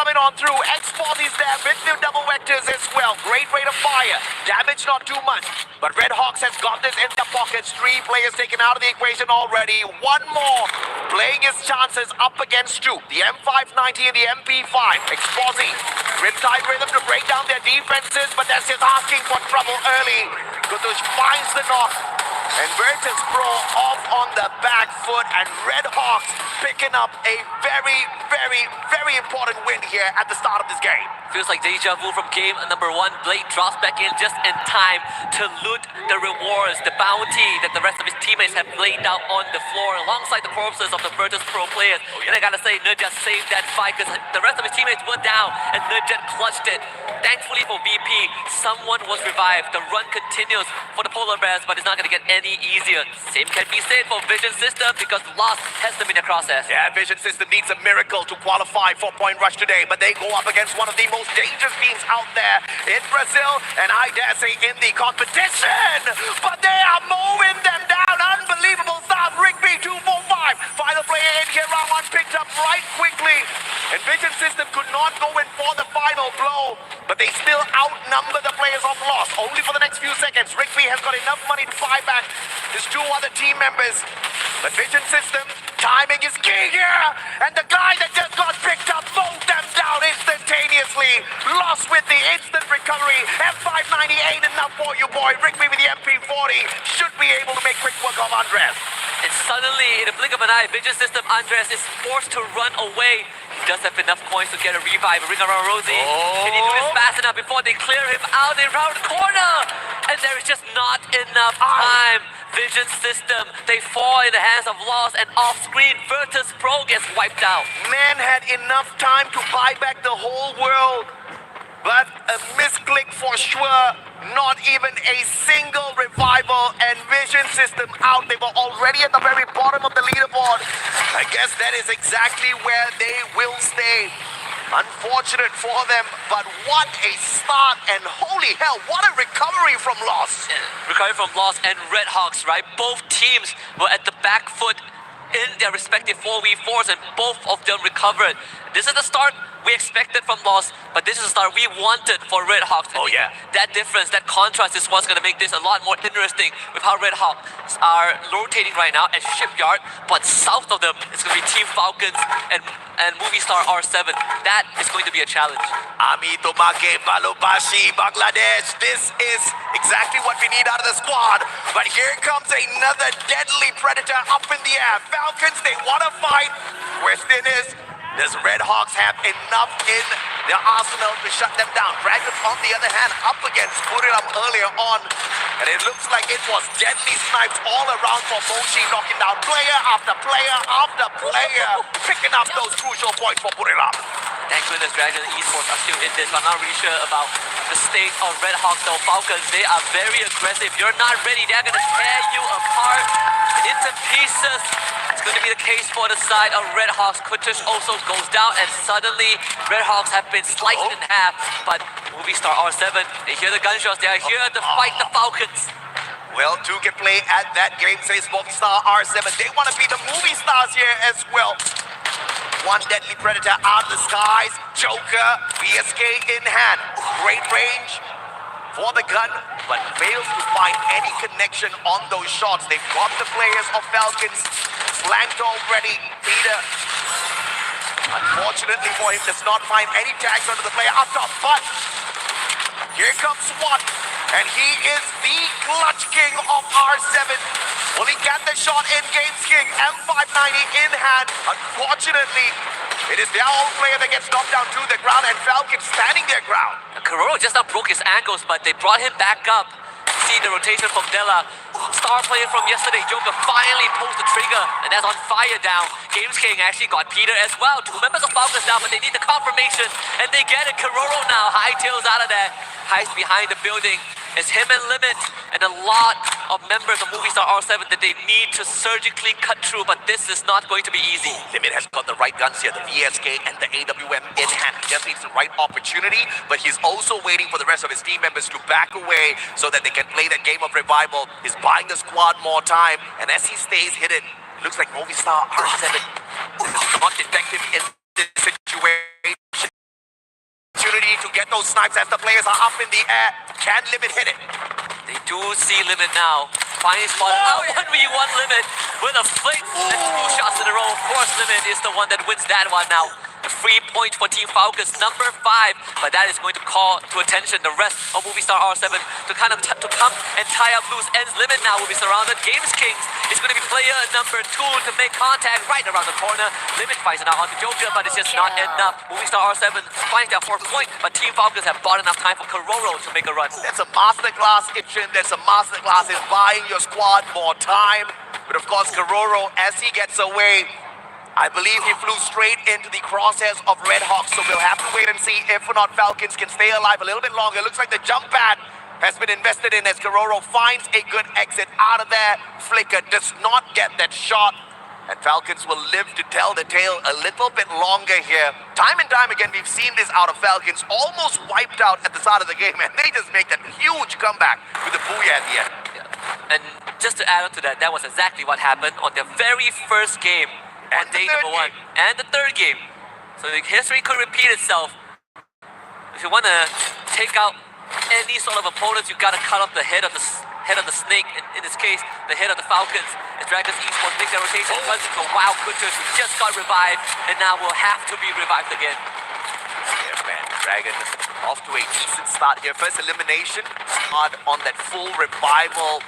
coming on through. Esport is there with the double vectors as well. Great rate of fire. Damage not too much. But Red Hawks has got this in their pockets. 3 players taken out of the equation already. One more playing his chances up against 2. The M590 and the MP5. Exposing. Riptide Rhythm to break down their defenses, but that's just asking for trouble early. Kutush finds the knock. And Virtus Pro off on the back foot, and Red Hawks picking up a very important win here at the start of this game. Feels like deja vu from game number 1. Blade drops back in just in time to loot the rewards, the bounty that the rest of his teammates have laid out on the floor alongside the corpses of the Virtus Pro players. And I gotta say, Nurjet saved that fight because the rest of his teammates were down and Nurjet clutched it. Thankfully for VP, someone was revived. The run continues for the Polar Bears, but it's not gonna get any easier. Same can be said for Vision System because Lost has them in the crosshairs. Yeah, Vision System needs a miracle to qualify for Point Rush today, but they go up against one of the most dangerous teams out there in Brazil, and I dare say in the competition. But they are mowing them down. Unbelievable stuff. Rigby 245. Final player in here, round 1 picked up right quickly. And Vision System could not go in for the final blow, but they still outnumber the players of Lost. Only for the next few seconds. Rigby has got enough money to buy back his 2 other team members. But Vision System, timing is key here. And the guy that just got picked up mowed them down instantaneously. Lost with the instant recovery. M590 ain't enough for you, boy. Rigby with the MP40 should be able to make quick work of Andres. And suddenly, in a blink of an eye, Vision System Andres is forced to run away. He does have enough coins to get a revive. Ring around Rosie. Can he do this fast enough before they clear him out? They round the corner. And there is just not enough time. Vision System, they fall in the hands of Lost, and off-screen, Virtus Pro gets wiped out. Man had enough time to buy back the whole world. But a misclick for sure. Not even a single revival, and Vision System out. They were already at the very bottom of the leaderboard. I guess that is exactly where they will stay. Unfortunate for them, but what a start, and holy hell, what a recovery from Lost. Recovery from Lost and Red Hawks, right? Both teams were at the back foot in their respective 4v4s, and both of them recovered. This is the start we expected from Lost, but this is the start we wanted for Red Hawks. Oh yeah. That difference, that contrast is what's going to make this a lot more interesting with how Red Hawks are rotating right now at Shipyard, but south of them, it's going to be Team Falcons and Movie Star R7. That is going to be a challenge. Ami Tomake Balobashi, Bangladesh. This is exactly what we need out of the squad. But here comes another deadly predator up in the air. Falcons, they want to fight. Question is, does Red Hawks have enough in their arsenal to shut them down? Dragons, on the other hand, up against Kuriram earlier on. And it looks like it was deadly snipes all around for Moshi, knocking down player after player after player, picking up those crucial points for Kuriram. Thank goodness Dragon and Esports are still in this. I'm not really sure about the state of Red Hawks though. Falcons, they are very aggressive. You're not ready, they're going to tear you apart into pieces. It's going to be the case for the side of Red Hawks. Kutush also goes down, and suddenly Red Hawks have been sliced in half. But Movie Star R7, they hear the gunshots, they are here to fight the Falcons. Well, 2 can play at that game, says Movie Star R7. They want to be the movie stars here as well. One deadly predator out of the skies. Joker, BSK in hand. Great range for the gun, but fails to find any connection on those shots. They've got the players of Falcons flanked already. Peter, unfortunately for him, does not find any tags under the player up top, but here comes SWAT, and he is the clutch king of R7. Will he get the shot in Games King? M590 in hand. Unfortunately, it is their own player that gets knocked down to the ground, and Falcon standing their ground. Kororo just now broke his ankles, but they brought him back up. See the rotation from Della. Star player from yesterday, Joker, finally pulls the trigger, and that's on fire down. Games King actually got Peter as well. 2 members of Falcons down, but they need the confirmation, and they get it. Kororo now hightails out of there, hides behind the building. It's him and Limit and a lot of members of Movie Star R7 that they need to surgically cut through, but this is not going to be easy. Limit has got the right guns here, the VSK and the AWM in hand. He just needs the right opportunity, but he's also waiting for the rest of his team members to back away so that they can play that game of revival. He's buying the squad more time, and as he stays hidden, it looks like Movie Star R7 is not effective in this situation. those snipes as the players are up in the air. Can Limit hit it? They do see Limit now. Finally spotted out 1v1 Limit with a flick and 2 shots in a row. Of course, Limit is the one that wins that one now. A free point for Team Falcons, number 5, but that is going to call to attention the rest of Movistar R7 to kind of to come and tie up loose ends. Limit now will be surrounded. Games Kings is going to be player number 2 to make contact right around the corner. Limit finds it out on the Joker, but it's just not enough. Movistar R7 finds their 4th point, but Team Falcons have bought enough time for Karoro to make a run. That's a masterclass, Itchin. That's a masterclass in buying your squad more time. But of course, Karoro, as he gets away, I believe he flew straight into the crosshairs of Red Hawks, so we'll have to wait and see if or not Falcons can stay alive a little bit longer. It looks like the jump pad has been invested in as Karoro finds a good exit out of there. Flicker does not get that shot, and Falcons will live to tell the tale a little bit longer here. Time and time again, we've seen this out of Falcons, almost wiped out at the start of the game, and they just make that huge comeback with the booyah at the end. Yeah. And just to add on to that, that was exactly what happened on their very first game. On day number 1 and the 3rd game. So the history could repeat itself. If you want to take out any sort of opponents, you got to cut off the head of the snake. In this case, the head of the Falcons. As Dragons Esports make their rotation, runs into Wild Kunters who just got revived and now will have to be revived again. Yeah, man, Dragon off to a decent start here. First elimination, hard on that full revival.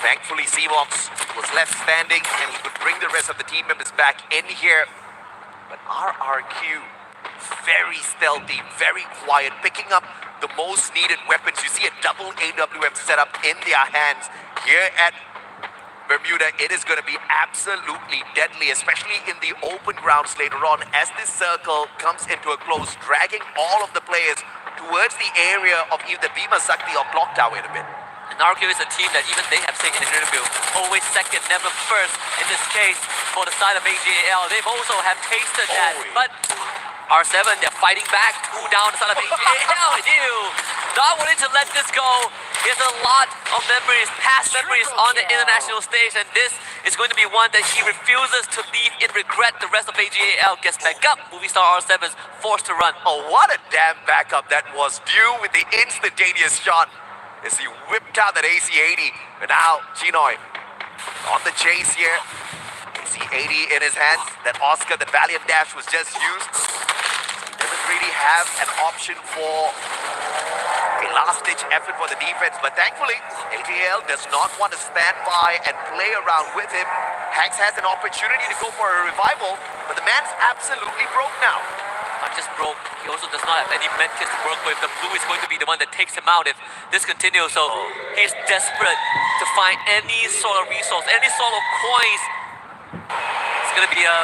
Thankfully, Seamox was left standing and he could bring the rest of the team members back in here. But RRQ, very stealthy, very quiet, picking up the most needed weapons. You see a double AWM setup in their hands. Here at Bermuda, it is going to be absolutely deadly, especially in the open grounds later on as this circle comes into a close, dragging all of the players towards the area of either Bhima Sakti or Clock Tower in a bit. And RQ is a team that even they have taken an interview. Always second, never first. In this case, for the side of AGAL, they've also have tasted that. But R7, they're fighting back. 2 down the side of AGAL. Not wanting to let this go. He has a lot of memories, past memories on the international stage, and this is going to be one that he refuses to leave in regret. The rest of AGAL gets back up. Movistar R7's forced to run. Oh, what a damn backup that was. Due with the instantaneous shot as he whipped out that AC-80. But now, Chinoy on the chase here. AC-80 in his hands. That Oscar, that Valiant Dash was just used. He doesn't really have an option for a last-ditch effort for the defense. But thankfully, AGL does not want to stand by and play around with him. Hax has an opportunity to go for a revival, but the man's absolutely broke now. Not just broke, he also does not have any medkits to work with. The blue is going to be the one that takes him out if this continues. So he's desperate to find any sort of resource, any sort of coins. It's going to be a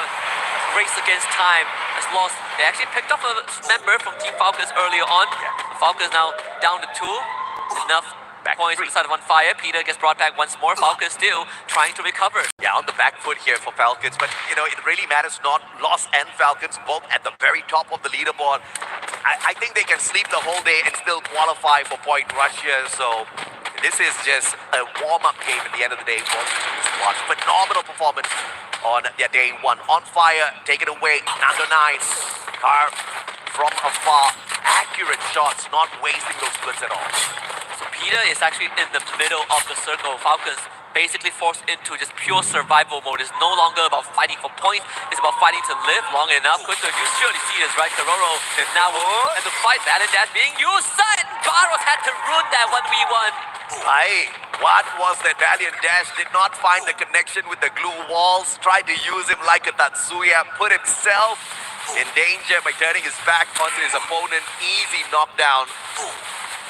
race against time. As lost, they actually picked up a member from Team Falcons earlier on. The Falcons now down to 2. Enough points on the side of on fire. Peter gets brought back once more. Falcons still trying to recover. Yeah, on the back foot here for Falcons, but you know, it really matters not Lost and Falcons both at the very top of the leaderboard. I think they can sleep the whole day and still qualify for Point Rush here, so this is just a warm-up game at the end of the day for the squad. Phenomenal performance on their day 1. On fire, take it away, Nando 9. Car from afar, accurate shots, not wasting those splits at all. So Peter is actually in the middle of the circle. Falcons basically forced into just pure survival mode. It's no longer about fighting for points. It's about fighting to live long enough. Quinto, you surely see this, right? Karoro is now and the fight Valiant Dash being used. Sudden Barros had to ruin that 1v1. Aye, what was that? Valiant Dash did not find the connection with the glue walls. Tried to use him like a Tatsuya. Put himself in danger by turning his back onto his opponent. Easy knockdown.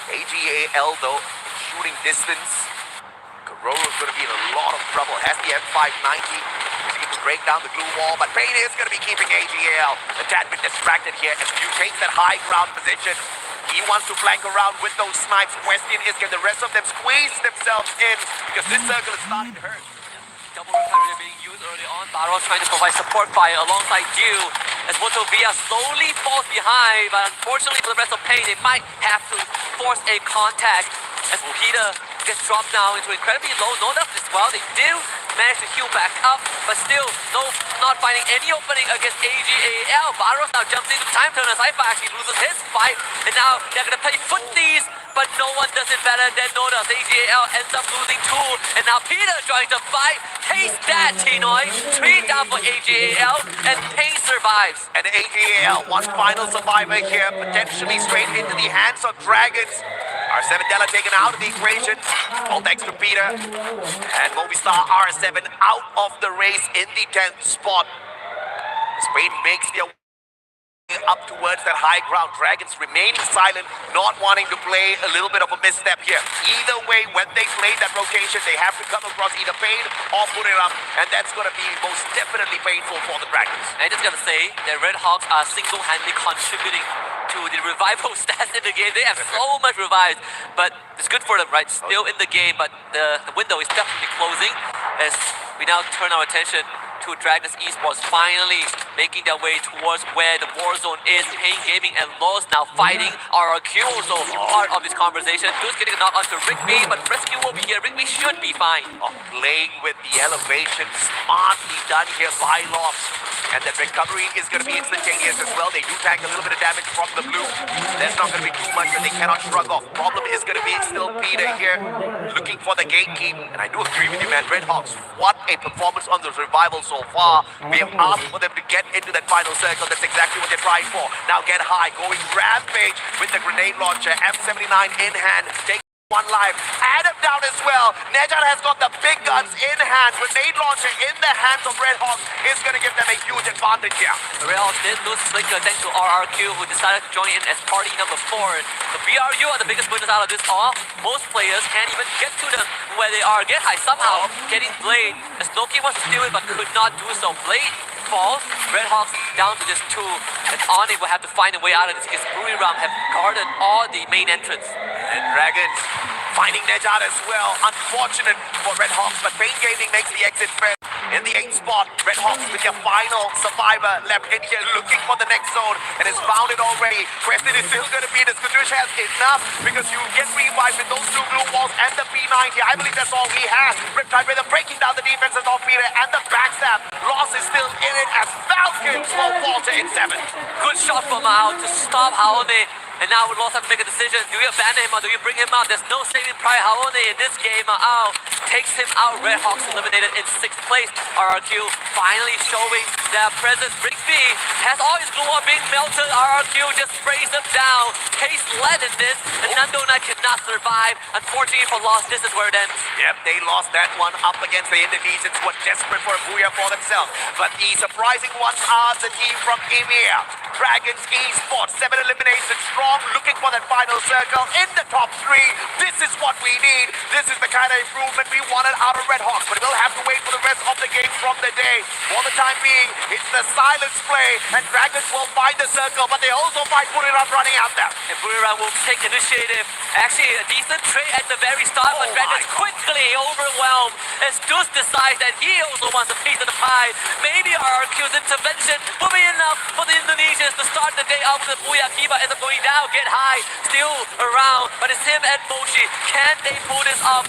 AGAL though, in shooting distance. Karoro's going to be in a lot of trouble. Has the M590, using it to break down the glue wall, but Payne is going to be keeping AGAL a tad bit distracted here as Mew takes that high ground position. He wants to flank around with those snipes. Question is, can the rest of them squeeze themselves in? Because this circle is starting to hurt. Double recovery being used early on. Barros trying to provide support fire alongside Dew as Moto Villa slowly falls behind, but unfortunately for the rest of Payne, they might have to force a contact as Peter gets dropped now into incredibly low. No enough as well. They do manage to heal back up, but still not finding any opening against AGAL. Barros now jumps into time turner. Saifa actually loses his fight, and now they're gonna play footsies, but no one does it better than Noda. AGAL ends up losing two, and now Peter trying to fight. Taste that, Chinoy. 3 down for AGAL, and Pain survives. And AGAL, one final survivor here, potentially straight into the hands of Dragons. R7 Della taken out of the equation. All thanks to Peter. And Movistar R7 out of the race in the 10th spot. Spain makes their way up towards that high ground. Dragons remaining silent, not wanting to play a little bit of a misstep here. Either way, when they play that rotation, they have to come across either Pain or put it up, and that's going to be most definitely painful for the Dragons. I just gotta say that Red Hawks are single-handedly contributing to the revival stats in the game. They have so much revives, but it's good for them, right? Still in the game, but the window is definitely closing as we now turn our attention to Dragons Esports finally making their way towards where the war zone is. Pain Gaming and Laws now fighting RRQ, also part of this conversation. Just getting a knock onto Rigby, but rescue will be here. Rigby should be fine. Playing with the elevation, smartly done here by Lost. And that recovery is going to be instantaneous as well. They do tank a little bit of damage from the blue. There's not going to be too much that they cannot shrug off. Problem is going to be still Peter here, looking for the gatekeep. And I do agree with you, man. Red Hawks, what a performance on the revival so far. We have asked for them to get into that final circle. That's exactly what they're trying for. Now get high, going rampage with the grenade launcher. F79 in hand. Take one life. Adam down as well. Nejad has got the big guns in hand. Grenade launcher in the hands of Red Hawks is going to give them a huge advantage here. The Red Hawks did lose Slicker thanks to RRQ, who decided to join in as party number 4. The BRU are the biggest winners out of this all. Most players can't even get to them where they are. Get high somehow, getting Blade. As Loki wants to steal it but could not do so. Blade falls. Red Hawks down to just 2. And Oni will have to find a way out of this because Brewery Ram have guarded all the main entrance. And Dragons finding Nejad as well. Unfortunate for Red Hawks, but Pain Gaming makes the exit first. In the 8th spot, Red Hawks with their final survivor left in here looking for the next zone and has found it already. Question is still going to be, does Kadush has enough? Because you get revived with those 2 blue walls and the P90. I believe that's all he has. Riptide Rhythm breaking down the defenses of Peter and the backstab. Loss is still in it as Falcons will falter in 7. Good shot from Mao to stop Haone. And now we have to make a decision. Do you abandon him or do you bring him out? There's no saving pride. Haone in this game. Mao takes him out. Red Hawks eliminated in 6th place. RRQ finally showing their presence. Rigby has all his glue being melted. RRQ just sprays them down. Case led in this. And Nando Knight cannot survive. Unfortunately for Lost, this is where it ends. Yep, they lost that one up against the Indonesians who are desperate for a booyah for themselves. But the surprising ones are the team from EMEA. Dragons Esport, 7 eliminations strong, looking for that final circle in the top 3. This is what we need. This is the kind of improvement we wanted out of Red Hawks. But we'll have to wait for the rest of the game from the day. For the time being, it's the silence play, and Dragons will find the circle, but they also find Buriram running out there. And Buriram will take initiative. Actually, a decent trade at the very start, but Dragons quickly overwhelmed as Deuce decides that he also wants a piece of the pie. Maybe RRQ's intervention will be enough for the Indonesians to start the day off with Booyah. Kiba ends up going down, get high, still around, but it's him and Moshi. Can they pull this off?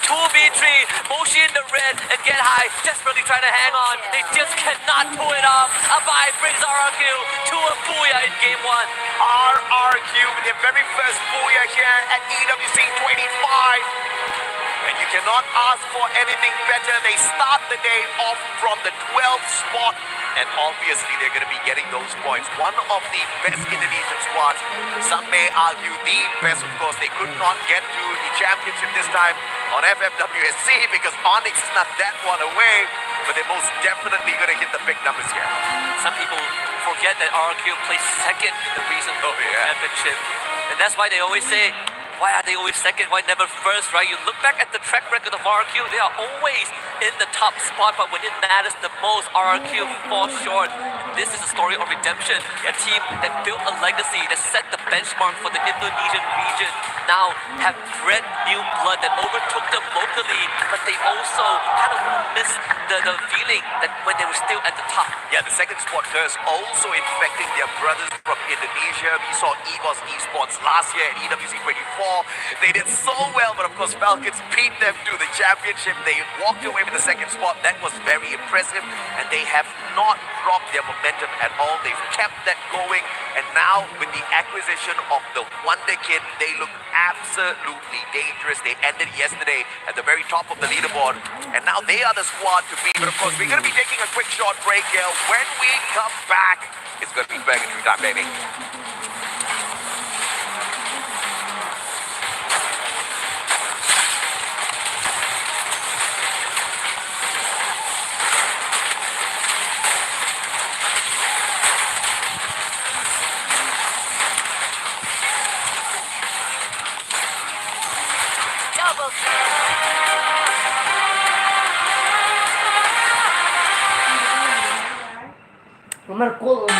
2v3, Moshi in the red and Get High desperately trying to hang on. They just cannot pull it off. Abai brings RRQ to a Booyah in game 1. RRQ with their very first booyah here at EWC 25. And you cannot ask for anything better. They start the day off from the 12th spot. And obviously they're going to be getting those points. One of the best Indonesian squads. Some may argue the best. Of course, they could not get to the championship this time on FFWSC because Onyx is not that one away. But they're most definitely going to hit the big numbers here. Some people forget that RRQ placed second in the recent championship. And that's why they always say, why are they always second? Why never first, right? You look back at the track record of RRQ, they are always in the top spot, but when it matters the most, RRQ falls short. this is a story of redemption. A team that built a legacy, that set the benchmark for the Indonesian region, now have bred new blood that overtook them locally, but they also kind of missed the feeling that when they were still at the top. Yeah, the second spot curse also infecting their brothers from Indonesia. We saw Eagles Esports last year at EWC 24. They did so well, but of course Falcons beat them to the championship. They walked away with the second spot. That was very impressive, and they have not dropped their momentum at all. They've kept that going, and now with the acquisition of the Wonder Kid, they look absolutely dangerous. They ended yesterday at the very top of the leaderboard, and now they are the squad to beat. But of course, we're going to be taking a quick short break here. When we come back, it's going to be Dragon 3 time, baby. Double Nomor cool.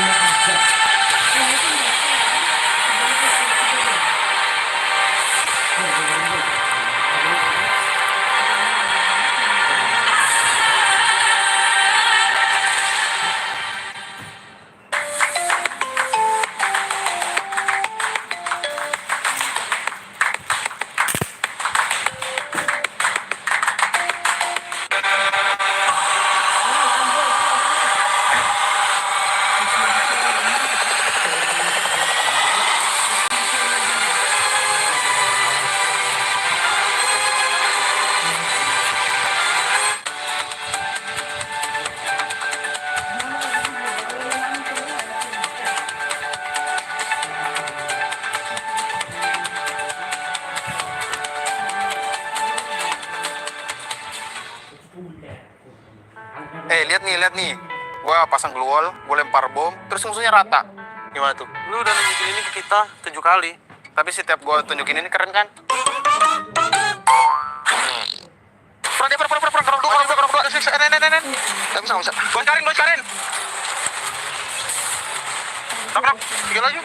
Lihat nih. Gua pasang glue wall, gua lempar bom, terus musuhnya rata. Gimana tuh? Lu udah nunjukin ini ke kita 7 kali. Tapi setiap gua tunjukin ini keren kan? Perang dia, perang dua. Gak bisa. Buat Karin. Nak, 3 lagi.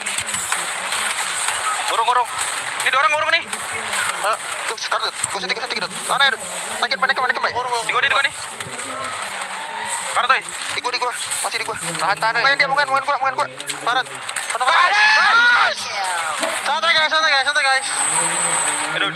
Gorong. Ini 2 orang gorong nih. Tuh, sekarang gua sedikit. Mana ya? Naikin baik. Di gua nih. Karat, toy. Di gua. Masih di gua. Tahan. Main gua. Karat. Guys! Santai guys. Aduh.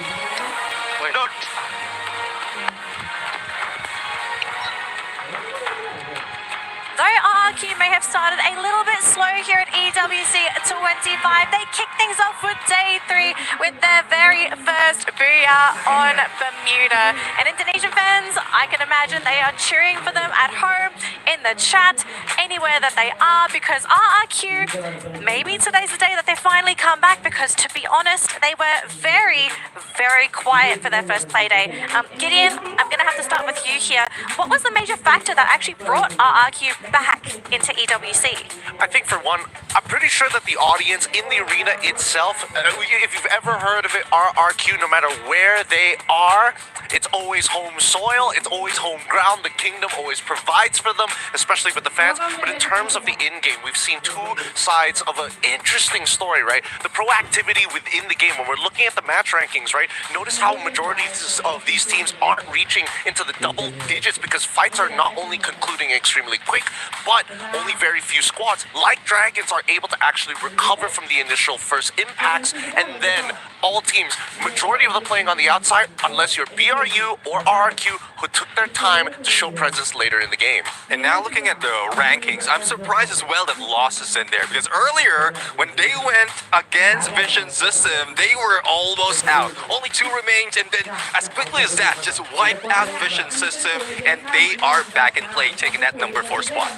Though RRQ may have started a little bit slow here at EWC 25, they kick things off with day 3 with their very first booyah on Bermuda. And Indonesian fans, I can imagine they are cheering for them at home, in the chat, anywhere that they are, because RRQ, maybe today's the day that they finally come back, because to be honest, they were very, very quiet for their first play day. Gideon, I'm going to have to start with you here. What was the major factor that actually brought RRQ back into EWC? I think for one, I'm pretty sure that the audience in the arena itself, if you've ever heard of it, RRQ, no matter where they are, it's always home soil, it's always home ground. The kingdom always provides for them, especially with the fans. But in terms of the in-game, we've seen two sides of an interesting story, right? The proactivity within the game, when we're looking at the match rankings, right? Notice how majorities of these teams aren't reaching into the double digits because fights are not only concluding extremely quick, but only very few squads, like Dragons, are able to actually recover from the initial first impacts, and then all teams, majority of them playing on the outside, unless you're BRU or RRQ, who took their time to show presence later in the game. And now looking at the rankings, I'm surprised as well that Lost is in there, because earlier when they went against Vision System, they were almost out. Only 2 remained, and then as quickly as that, just wiped out Vision System, and they are back in play, taking that number 4 spot.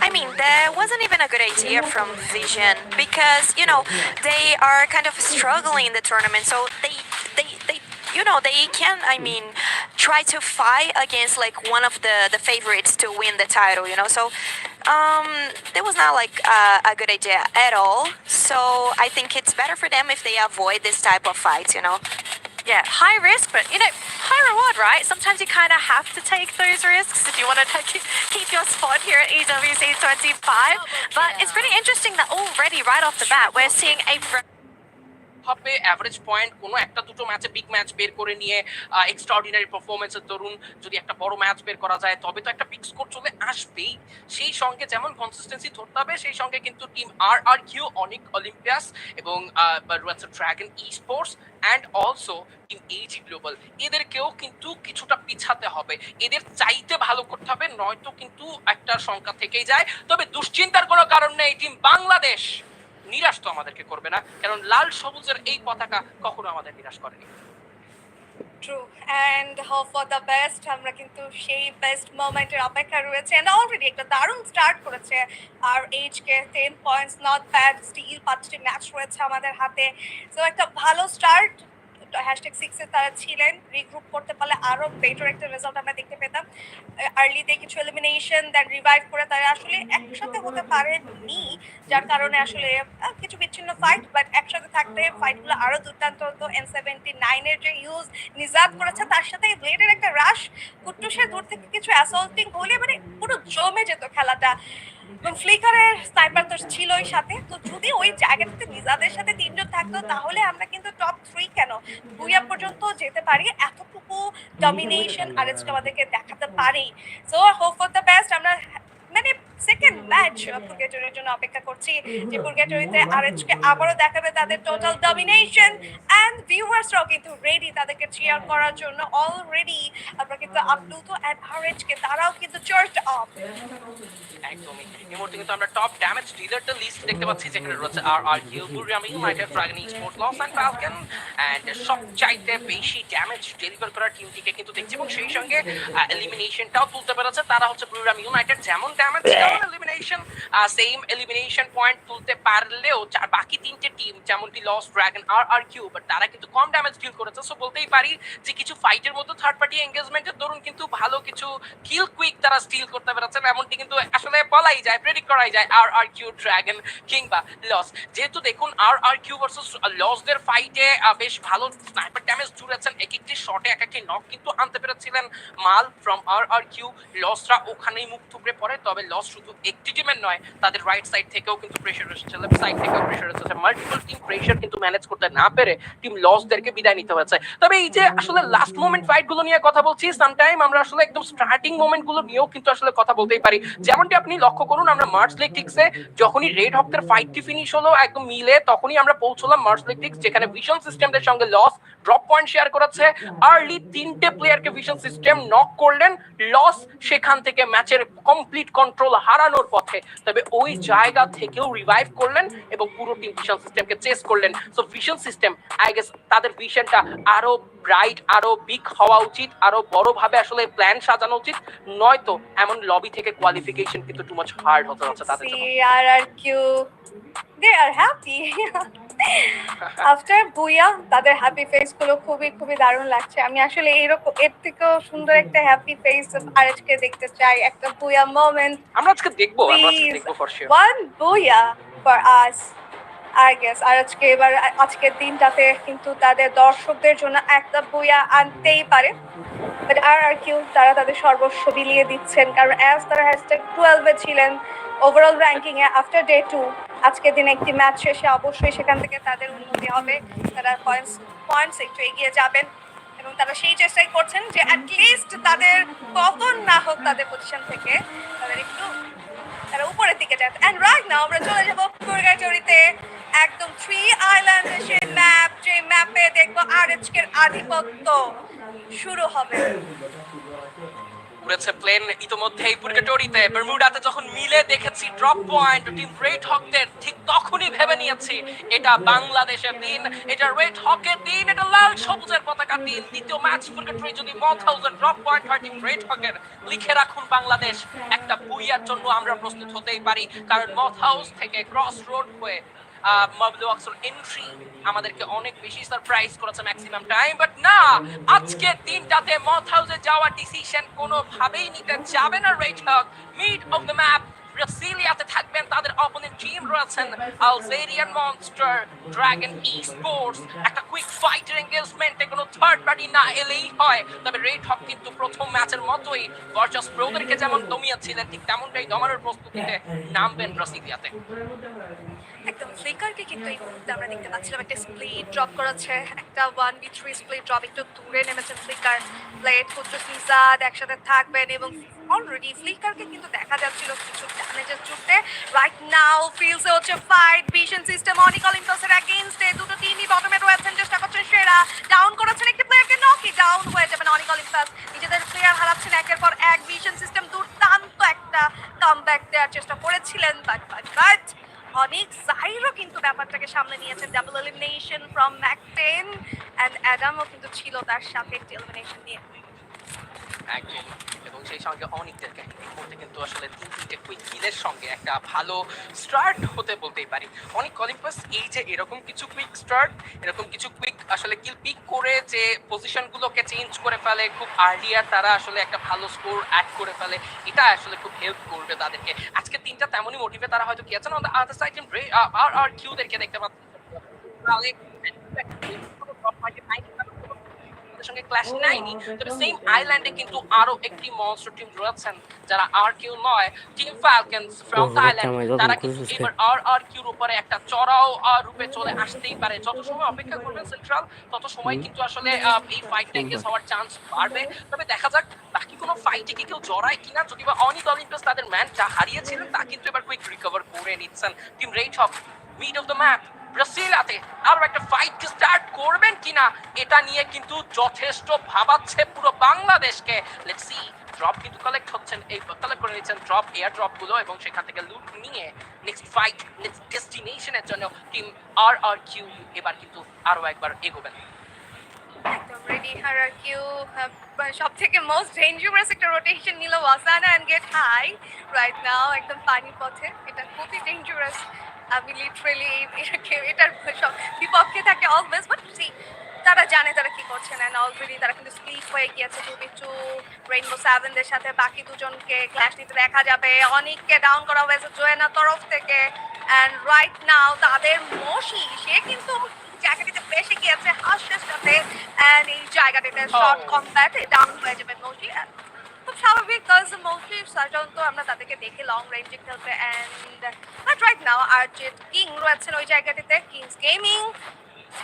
I mean, there wasn't even a good idea from Vision because, you know, they are kind of struggling in the tournament. So they can, I mean, try to fight against like one of the favorites to win the title, you know. So there was not like a good idea at all. So I think it's better for them if they avoid this type of fights, you know. Yeah, high risk, but high reward, right? Sometimes you kind of have to take those risks if you want to keep your spot here at EWC 25. But it's pretty interesting that already right off the bat, we're seeing a হবে average point কোনো একটা দুটো ম্যাচে big match বের করে নিয়ে extraordinary পারফরমেন্সের দরুন যদি একটা বড় ম্যাচ বের করা যায় তবে তো একটা বিগ স্কোর চলে আসবেই। সেই সঙ্গে যেমন কনসিস্টেন্সি ধরতে হবে সেই সঙ্গে কিন্তু team R Q Onic Olympus এবং রয়েছে dragon e sports and also team EG global, এদেরকেও কিন্তু কিছুটা পিছাতে হবে, এদের চাইতে ভালো করতে হবে, নয়তো কিন্তু একটা সংখ্যা থেকেই যায়। তবে দুশ্চিন্তার কোনো কারণ নেই, টিম বাংলাদেশ নিরাশ তো আমাদেরকে করবে না, কারণ লাল সবুজের এই পতাকা কখনো আমাদের নিরাশ করেনি। True and hope for the best. আমরা কিন্তু সেই বেস্ট মোমেন্টের অপেক্ষা রয়েছে অ্যান্ড অলরেডি একটা দারুণ স্টার্ট করেছে আর HK 10 points, not bad. Still 5টি ম্যাচ রয়েছে আমাদের হাতে, সো একটা ভালো স্টার্ট। #6 তারা ছিলেন, রিগ্রুপ করতে পারলে আরও বেটার একটা রেজাল্ট আমরা দেখতে পেতাম। আর্লিতে কিছু এলিমিনেশন দেন রিভাইভ করে তারা আসলে একসাথে হতে পারেনি, যার কারণে আসলে কিছু বিচ্ছিন্ন ফাইট, বাট একসাথে থাকতে ফাইটগুলো আরও দুর্দান্ত হতো। N79-এর যে ইউজ নিজাত করেছে, তার সাথে ব্লেডের একটা রাশ, কুট্টুসের দূর থেকে কিছু অ্যাসল্টিং হলে মানে পুরো জমে যেত খেলাটা। এবং ফ্লিকারের স্নাইপার তো ছিলই সাথে, তো যদি ওই জায়গাটাতে নিজাদের সাথে 3 জন থাকতো তাহলে আমরা কিন্তু টপ 3 কেন বুইয়া পর্যন্ত যেতে পারি। এতটুকু ডমিনেশন আর আজকে আমাদেরকে দেখাতে পারি। So hope for the best. আমরা মানে সেকেন্ড ম্যাচ পুরগেটরির জন্য অপেক্ষা করছি, যে পুরগেটরিতে আরএচকে আবারও দেখাবে তাদের টোটাল ডমিনেশন অ্যান্ড ভিউয়ার্সরাও কিন্তু রেডি তাদেরকে চিয়ার করার জন্য। অলরেডি আমরা কিন্তু আপ্লুত অ্যান্ড আরএচকে তারাও কিন্তু চার্জড আপ। একদমই এই মুহূর্তে কিন্তু আমরা টপ ড্যামেজ ডিলারদের লিস্ট দেখতে পাচ্ছি, যেখানে রয়েছে R Q, Buriram united, dragon sports, loss and falcon and সবচাইতে বেশি ড্যামেজ ডেলিভার করার টিমটিকে কিন্তু দেখছি, এবং সেই সঙ্গে এলিমিনেশনটাও তুলতে পেরেছে তারা হচ্ছে বুরিয়াম ইউনাইটেড। যেমন ড্যামেজ তেমন এলিমিনেশন, সেম এলিমিনেশন পয়েন্ট তুলতে পারলেও বাকি 3টে টিম যেমনটি লস, ড্রাগন আর কিউ, বাট তারা কিন্তু কম ড্যামেজ ডিল করেছে। সো বলতেই পারি যে কিছু ফাইটের মধ্যে থার্ড পার্টি এঙ্গেজমেন্টের দরুন কিন্তু ভালো কিছু কিল কুইক তারা স্টিল করতে পেরেছেন, এমনটি কিন্তু আসলে বলাই যায়, প্রেডিক্ট করাই যায় আর কিউ, ড্রাগন কিংবা লস। যেহেতু দেখুন আর কিউ ভার্সেস লসদের ফাইটে বেশ ভালো স্নাইপার ড্যামেজ জুড়েছেন, এক একটি শটে এক একটি নক কিন্তু আনতে পেরেছিলেন মাল ফ্রম আর কিউ। লসরা ওখানেই মুখ থুবড়ে পড়ে, তবে লস শুধু একটি টিমের নয়, তাদের রাইট সাইড থেকেও কিন্তু প্রেশার এসেছে, লেফট সাইড থেকেও প্রেশার এসেছে, মাল্টিপল টিম প্রেশার কিন্তু ম্যানেজ করতে না পেরে টিম লসদেরকে বিদায় নিতে হয়েছে। তবে এই যে আসলে লাস্ট মোমেন্ট ফাইট গুলো নিয়ে কথা বলছি, সামটাইম আমরা আসলে একদম স্টার্টিং মোমেন্ট গুলো নিয়েও কিন্তু আসলে কথা বলতেই পারি। যেমনটি আপনি লক্ষ্য করুন, আমরা মার্চ লেগ টিক্সে যখনই রেড হকদের ফাইটটি ফিনিশ হলো একদম মিলে, তখনই আমরা পৌঁছলাম মার্চ লেগ টিক্স, যেখানে ভিশন সিস্টেমদের সঙ্গে লস ড্রপ পয়েন্ট শেয়ার করেছে। আর্লি 3টে প্লেয়ারকে ভিশন সিস্টেম নক করলেন লস, সেখান থেকে ম্যাচের কমপ্লিট কন্ট্রোল হারানোর পথে, তবে ওই জায়গা থেকেও রিভাইভ করলেন এবং পুরো টিম ভিশন সিস্টেমকে চেস করলেন। So vision system I guess তাদের ভিশনটা আরো ব্রাইট, আরো বিগ হওয়া উচিত, আরো বড়ভাবে আসলে প্ল্যান সাজানো উচিত, নয়তো এমন লবি থেকে কোয়ালিফিকেশন কিন্তু টু মাচ হার্ড হতে যাচ্ছে তাদের জন্য। RRQ, they are happy. After booyah তাদের হ্যাপি ফেস গুলো খুবই খুবই দারুণ লাগছে। আমি আসলে এরকম এর থেকেও সুন্দর একটা হ্যাপি ফেস আজকে দেখতে চাই, একটা বুইয়া মোমেন্ট। আমরা আজকে দেখবো for sure. One booyah for us I guess. আর আজকে এবার আজকের দিনটাতে কিন্তু তাদের দর্শকদের জন্য একটা বুইয়া আনতেই পারে। বাট আর কিউ তারা তাদের সর্বস্ব বিলিয়ে দিচ্ছেন, কারণ অ্যাজ তারা #12-এ ছিলেন ওভারঅল র্যাঙ্কিং এ আফটার ডে 2। আজকের দিনে একটি ম্যাচ শেষে অবশ্যই সেখান থেকে তাদের উন্নতি হবে, তারা পয়েন্টস একটু এগিয়ে যাবেন, এবং তারা সেই চেষ্টাই করছেন যে অ্যাটলিস্ট তাদের পতন না হোক তাদের পজিশন থেকে, তাদের একটু তারা উপরের দিকে যায়। অ্যান্ড রাইট নাও আমরা চলে যাবো পুরগাজড়িতে, একদম 3 আইল্যান্ডের সেই ম্যাপ, যে ম্যাপে দেখবো আরএচকের আধিপত্য শুরু হবে। উড়েছে প্লেন ইতোমধ্যেই পুরগেটরিতে, বারমুডাতে যখন মিলে দেখেছি ড্রপ পয়েন্ট টিম রেড হকদের, ঠিক তখনই ভেবে নিয়েছি এটা বাংলাদেশের দিন, এটা রেড হকের দিন, এটা লাল সবুজের পতাকার দিন। দ্বিতীয় ম্যাচ পুরগেটরি যদি মথ হাউসের ড্রপ পয়েন্ট হয় টিম রেড হকের, লিখে রাখুন বাংলাদেশ, একটা বুইয়ার জন্য আমরা প্রস্তুত হতেই পারি, কারণ মথ হাউস থেকে ক্রস রোড হয়ে মাবলুয়াক্সের এন্ট্রি আমাদেরকে অনেক বেশি সারপ্রাইজ করেছে ম্যাক্সিমাম টাইম। বাট না, আজকে দিনটাতে মথ হাউসে যাওয়ার ডিসিশন কোনোভাবেই নিতে যাবে না red hawk. Mid of the map ব্রাজিলিয়াতে থাকবেন তাদের অপোনেন্ট টিম রয়েছেন আলজেরিয়ান মনস্টার, ড্রাগন স্পোর্টস। একটা কুইক ফাইটার এঙ্গেজমেন্টে কোনো থার্ড পার্টি না এলেই হয়, তবে রেড হক কিন্তু প্রথম ম্যাচের মতোই ভার্চাস প্রোদেরকে যেমন দমিয়েছিলেন ঠিক তেমনটাই দমানোর প্রস্তুতিতে নামবেন ব্রাজিলিয়াতে। একদম ফ্লিকারকে কিন্তু এই মুহূর্তে আমরা দেখতে পাচ্ছিলাম একটা স্প্লিট ড্রপ করেছে, একটা 1v3 স্প্লিট ড্রপ, একটু দূরে নেমেছেন ফ্লিকার। প্লেট কুদ্দুস নিজাদ একসাথে থাকবেন এবং অলরেডি ফ্লিকারকে কিন্তু দেখা যাচ্ছিল কিছু ড্যামেজের জুটতে। রাইট নাও ফিলসে হচ্ছে ফাইট, ভিশন সিস্টেম অনিক অলিম্পাসের এগেইনস্টে দুটো টিমই বটমে রয়েছেন, চেষ্টা করছেন সেরা। ডাউন করেছেন একটি প্লেয়ারকে, নকি ডাউন হয়ে যাবেন অনিক অলিম্পাস। নিজেদের প্লেয়ার হারাচ্ছেন একের পর এক। ভিশন সিস্টেম দুর্দান্ত একটা কামব্যাক দেওয়ার চেষ্টা করেছিলেন, বাট অনেক জাইরও কিন্তু ব্যাপারটাকে সামনে নিয়েছেন। Double elimination from Mactan and অ্যাডামও কিন্তু ছিল তার সাথে একটি এলিমিনেশন নিয়ে। একদম, এবং সেই সঙ্গে অনেকদেরকে এই মুহূর্তে কিন্তু আসলে তিনটে কুইক কিলের সঙ্গে একটা ভালো স্টার্ট হতে বলতেই পারি। অনেক অলিম্পাস এই যে এরকম কিছু কুইক স্টার্ট, এরকম কিছু কুইক আসলে কিল পিক করে যে পজিশনগুলোকে চেঞ্জ করে ফেলে খুব আর্লিয়ার, তারা আসলে একটা ভালো স্কোর অ্যাড করে ফেলে, এটা আসলে খুব হেল্প করবে তাদেরকে। আজকে তিনটা তেমনই মোটিভে তারা হয়তো গিয়েছেন। অন দ্য আদার সাইড আর কিউদেরকে দেখতে পাচ্ছেন সঙ্গে ক্ল্যাশ নেয়নি, তবে সেম আইল্যান্ডে কিন্তু আরো একটি মনস্টার টিম রয়েছেন যারা আর কিউ নয়, টিম ফ্যালকনস ফ্রম থাইল্যান্ড। তারা কিন্তু এবার আর কিউর উপরে একটা চড়াও রূপে চলে আসতেই পারে। যত সময় অপেক্ষা করবেন সেন্ট্রাল, তত সময় কিন্তু আসলে এই ফাইটটা এঙ্গেজ হওয়ার চান্স বাড়বে। তবে দেখা যাক বাকি কোনো ফাইটে কি কেউ জড়ায় কিনা। যদি বা অনিক অলিম্পাস তাদের ম্যান যা হারিয়েছিলেন তা কিন্তু এবার কুইক রিকভার করে নিচ্ছেন। Team red hawk mid of the map ব্রাজিলিয়াতে আরো একটা ফাইট স্টার্ট করবেন কিনা, এটা নিয়ে কিন্তু যথেষ্ট ভাবাচ্ছে পুরো বাংলাদেশকে। Let's see. ড্রপ কিন্তু কালেক্ট হচ্ছেন, এই কালেক্ট করে নিচ্ছেন ড্রপ, এয়ার ড্রপ গুলো, এবং সেখান থেকে লুট নিয়ে নেক্সট ফাইট, নেক্সট ডেস্টিনেশনের জন্য টিম আর কিউ এবার কিন্তু আরো একবার এগোবেন। একদম রেডি কিউ। সব থেকে মোস্ট ডেঞ্জারাস একটা রোটেশন নিল ওয়াসানা and get high right now, একদম পানির পথে। এটা খুবই ডেঞ্জারাস। আমি লিটারেলি এটার বিপক্ষে থাকে অলওয়েজ, বাট সি তারা জানে তারা কি করছেন। অ্যান্ড অলরেডি তারা কিন্তু স্প্লিট হয়ে গিয়েছে 2v2 রেইনবো সেভেনদের সাথে। বাকি দুজনকে ক্ল্যাশ নিতে দেখা যাবে। অনেককে ডাউন করা হয়েছে জোয়েনার তরফ থেকে। অ্যান্ড রাইট নাও তাদের মশি, সে কিন্তু জায়গাটিতে বেশি গিয়েছে হাসের সাথে। অ্যান্ড এই জায়গাটিতে শর্ট কম্ব্যাটে ডাউন হয়ে যাবে মশি। খুব স্বাভাবিক, কাজ মোস্টলি সাধারণত আমরা তাদেরকে দেখি লং রেঞ্জে খেলতে। অ্যান্ড বাট রাইট নাও আরজেট কিং রয়েছেন ওই জায়গাটিতে। কিংস গেমিং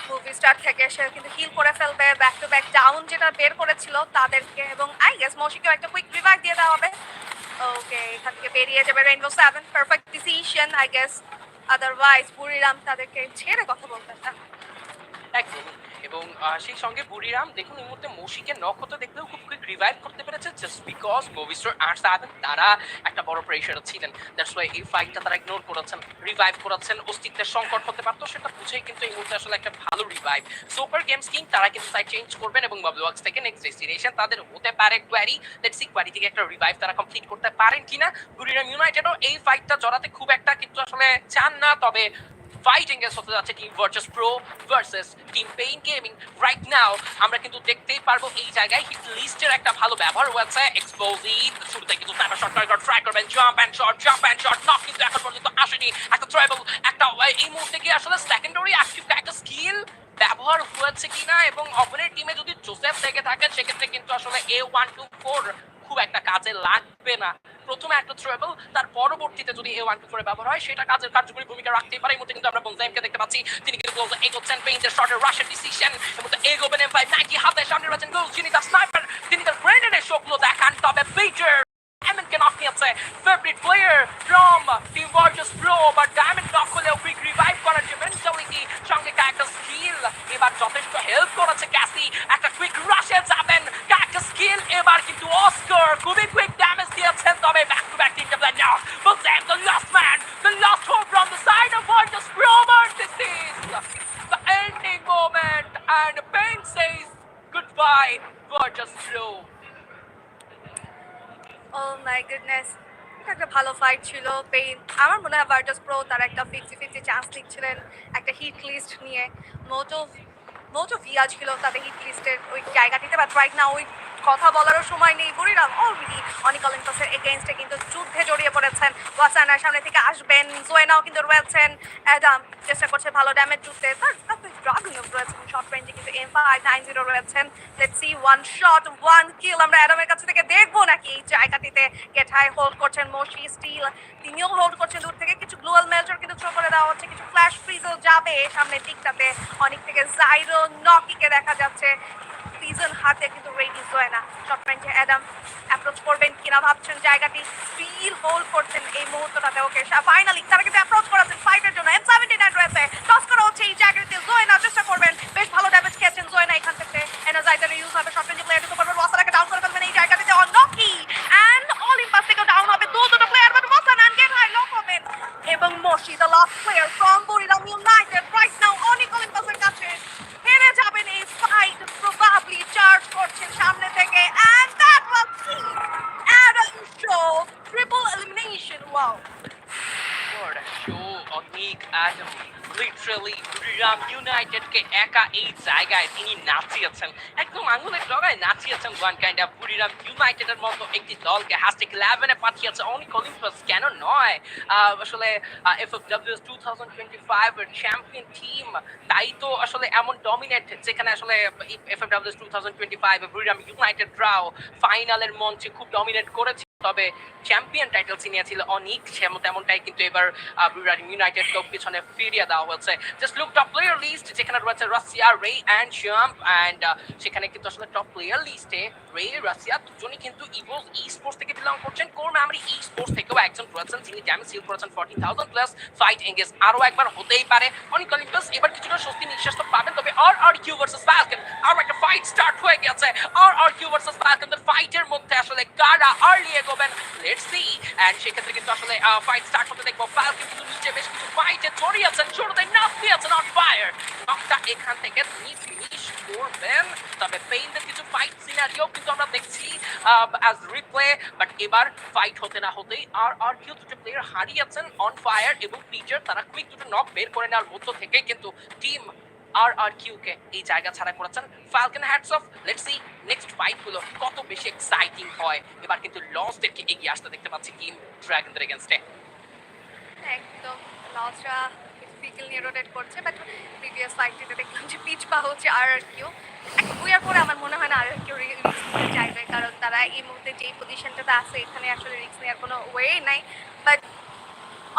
মুভি স্টার থেকে সে কিন্তু হিল করে ফেলবে ব্যাক টু ব্যাক ডাউন যেটা বের করেছিল তাদেরকে, এবং আই গেস মশিকেও একটা কুইক রিভাইভ দিয়ে দেওয়া হবে। ওকে, এখান থেকে বেরিয়ে যাবে rainbow seven. Perfect decision I guess, otherwise বুড়িরাম তাদেরকে ছেড়ে কথা বলতেন না। একদম, এবং সেই সঙ্গে বুড়িরাম দেখুন এই মুহূর্তে মৌসিকে নক হতে দেখলেও খুব কুইক রিভাইভ করতে পেরেছে, জাস্ট বিকজ মোভিস্টার আর সাবেন তারা একটা বড় প্রেশারে ছিলেন। দ্যাটস ওয়াই এই ফাইটটা তারা ইগনোর করেছেন, রিভাইভ করেছেন। অস্তিত্বের সংকট হতে পারতো সেটা বুঝেই কিন্তু এই মুহূর্তে আসলে একটা ভালো রিভাইভ। সুপার গেমস কিং তারা কিন্তু সাইড চেঞ্জ করবেন এবং বাবলুওয়াক্স থেকে নেক্সট ডেস্টিনেশন তাদের হতে পারে কোয়ারি। লেটস সি কোয়ারি থেকে একটা রিভাইভ তারা কমপ্লিট করতে পারেন কিনা। বুড়িরাম ইউনাইটেডও এই ফাইটটা জড়াতে খুব একটা কিন্তু আসলে চান না, তবে ফাইটিং এর হতে যাচ্ছে team Virtus pro versus team pain gaming. Right now আমরা কিন্তু দেখতেই পারবো এই জায়গায় হিট লিস্টের একটা ভালো ব্যবহার হয়েছে। এক্সপ্লোজিভ শুরুতে কিন্তু স্নাইপার শট করে ট্রাই করবেন, জাম্প অ্যান্ড শট নক কিন্তু এখন পর্যন্ত আসেনি। একটা ট্রাইবল একটা এই মুহূর্তে কি আসলে সেকেন্ডারি অ্যাক্টিভ একটা স্কিল ব্যবহার হয়েছে কিনা, এবং অপোনেন্ট টিমে যদি জোসেফ থেকে থাকে সেক্ষেত্রে কিন্তু আসলে A124 খুব একটা কাজে লাগবে না। প্রথমে একটা ট্রেবল, তার পরবর্তীতে যদি A124 ব্যবহার হয় সেটা কাজের কার্যকরী ভূমিকা রাখতেই পারে। এই মুহূর্তে কিন্তু আমরা বনজাইমকে দেখতে পাচ্ছি, তিনি কিন্তু ক্লোজ এগোচ্ছেন পেইন্টের শটের রাশের ডিসিশন এবং এগোবেন M590 হাতে সামনে রয়েছেন গোল, যিনি তার স্নাইপার, তিনি তার গ্রেনেডের শোকগুলো দেখান। তবে পিটার ডায়মন্ডকে নক নিয়েছে favourite player from team Virtus pro, but diamond knock হলেও কুইক রিভাইভ করার যে মেন্টালিটি সঙ্গে একটা স্কিল এবার যথেষ্ট হেল্প করেছে। ক্যাসি একটা কুইক রাশে যাবেন, একটা স্কিল এবার কিন্তু অস্কার খুবই কুইক ড্যামেজ দিয়েছেন। তবে ব্যাক টু ব্যাক তিনটা player now, but then the last man, the last hope from the side of Virtus Pro, but this is the ending moment and Pain says goodbye Virtus Pro. Oh my goodness, এটা একটা ভালো fight ছিল। Pain আমার মনে হয় Virtus pro তারা একটা 50-50 chance লিখছিলেন একটা হিট লিস্ট নিয়ে। মোটো ভিয়া ছিল তাদের হিট লিস্টের ওই জায়গাটিতে, বাট রাইট নাও ওই কথা বলারও সময় নেই। বুড়িরাম অলরেডি অনেক অলিম্পাসের এগেইনস্টে কিন্তু যুদ্ধে জড়িয়ে পড়েছেন। ওয়াসানার সামনে থেকে আসবেন, জোয়েনাও কিন্তু রয়েছেন। অ্যাডাম চেষ্টা করছে ভালো ড্যামেজ জুড়তে, তার ড্রাগনও রয়েছেন শর্ট রেঞ্জে, কিন্তু M590 রয়েছেন। Let's see one shot one kill আমরা অ্যাডামের কাছ থেকে দেখবো নাকি এই জায়গাটিতে। গেট হাই হোল্ড করছেন মোশি, স্টিল তিনিও হোল্ড করছেন দূর থেকে। কিছু গ্লোয়াল মেল্টার কিন্তু থ্রো করে দেওয়া হচ্ছে, কিছু ফ্ল্যাশ ফ্রিজও যাবে সামনের দিকটাতে। অনেক থেকে জাইরো নকিকে দেখা যাচ্ছে, সিজন হাতে কিন্তু রেডি হয় না। শর্ট রেঞ্জে অ্যাডাম অ্যাপ্রোচ করবেন কিনা ভাবছেন, জায়গাটি স্টিল হোল্ড করছেন এই মুহূর্তটাতে। ওকে ফাইনালি তারা কিন্তু অ্যাপ্রোচ করেছেন ফাইটের জন্য। M79 রয়েছে, টস করা হচ্ছে এই জায়গাটিতে। জোয়েনা চেষ্টা করবেন, বেশ ভালো ড্যামেজ খেয়েছেন জোয়েনা এখান থেকে। এনার্জাইজার ইউজ হবে, শর্ট রেঞ্জে প্লেয়ার দিতে পারবেন। ওয়াসানাকে ডাউন করে ফেলবেন এই জায়গাটিতে। অনকি অ্যান্ড অলিম্পাস থেকেও ডাউন হবে দুটো player, but Wasana get high lock হবেন। এবং মশি the last player from Buriram United right now অনেক অলিম্পাসের কাছে হেরে যাবেন এই ফাইট। প্রবাবলি চার্জ করছেন সামনে থেকে, and that was Adam Show triple elimination. Wow. What a show, অনেক অ্যাডাম লিটারালি বুড়িরাম ইউনাইটেডকে একা এই জায়গায় তিনি নাচিয়েছেন, একদম আঙুলের ডগায় নাচিয়েছেন। ওয়ান কাইন্ড অফ বুড়িরাম ইউনাইটেডের মতো একটি দলকে হ্যাশট্যাগ 11-এ পাঠিয়েছে অনেক অলিম্পাস, কেন নয়? আসলে FFWS 2025 এর চ্যাম্পিয়ন টিম, তাই তো আসলে এমন ডমিনেট, যেখানে আসলে FFWS 2025 বুড়িরাম ইউনাইটেডরাও ফাইনালের মঞ্চে খুব ডমিনেট করেছে, তবে চ্যাম্পিয়ন টাইটেল ছিনিয়েছিল অনেক, তেমনটাই কিন্তু এবার বুড়িরাম ইউনাইটেডকে পিছনে ফিরিয়ে দেওয়া হয়েছে। Just look top player list, যেখানে রয়েছে রাশিয়া, রে অ্যান্ড জাম্প, অ্যান্ড সেখানে কিন্তু আসলে টপ প্লেয়ার লিস্টে রে, রাশিয়া দুজনই কিন্তু ইভোস ই স্পোর্টস থেকে বিলং করছেন। কোর মেমরি ই স্পোর্টস থেকেও একজন রয়েছেন যিনি ড্যামেজ হিল করেছেন 40,000 প্লাস। ফাইট এঙ্গেজ আরও একবার হতেই পারে। অনেক অলিম্পাস এবার কিছুটা স্বস্তি নিঃশ্বাস তো পাবেন, তবে RRQ ভার্সেস ফ্যালকন আরও একটা ফাইট স্টার্ট হয়ে গেছে। RRQ ভার্সেস ফ্যালকনের ফাইটের মধ্যে আসলে কারা আর্লি এগোবেন, লেটস সি। এন্ড সেক্ষেত্রে কিন্তু আসলে ফাইট স্টার্ট হতে দেখবো। ফ্যালকন কিন্তু নিচে বেশ কিছু ফাইটে জড়িয়েছেন, শুরুতে নাক দিয়েছেন অন ফায়ার, নকটা এখান থেকে তিনি ফিনিশ করবেন। তবে পেইনদের কিছু ফাইট সিনারিও কিন্তু আমরা দেখছি অ্যাজ রিপ্লে, বাট এবার ফাইট হতে না হতেই RRQ দুটো প্লেয়ার হারিয়েছেন অন ফায়ার এবং পিচার, তারা কুইক দুটো নক বের করে নেওয়ার মধ্য থেকে কিন্তু টিম RRQ কে এই জায়গা ছাড়া করেছেন। Falcon hats off, let's see next fight গুলো কত বেশি এক্সাইটিং হয়। এবার কিন্তু লসদেরকে এগিয়ে আসতে দেখতে পাচ্ছি টিম ড্রাগনদের এগেইনস্টে। একদম লসরা পিকেল নিয়ে রোটেট করছে, বাট প্রিভিয়াস ফাইটটিতে দেখলাম যে পিচ পা হচ্ছে RRQ। একটা বুয়ার পরে আমার মনে হয় না RRQ রিস্ক নিতে চাইবে, কারণ তারা এই মুহূর্তে যেই পজিশনটাতে আছে এখানে আসলে রিস্ক নেওয়ার কোনো ওয়ে নাই। বাট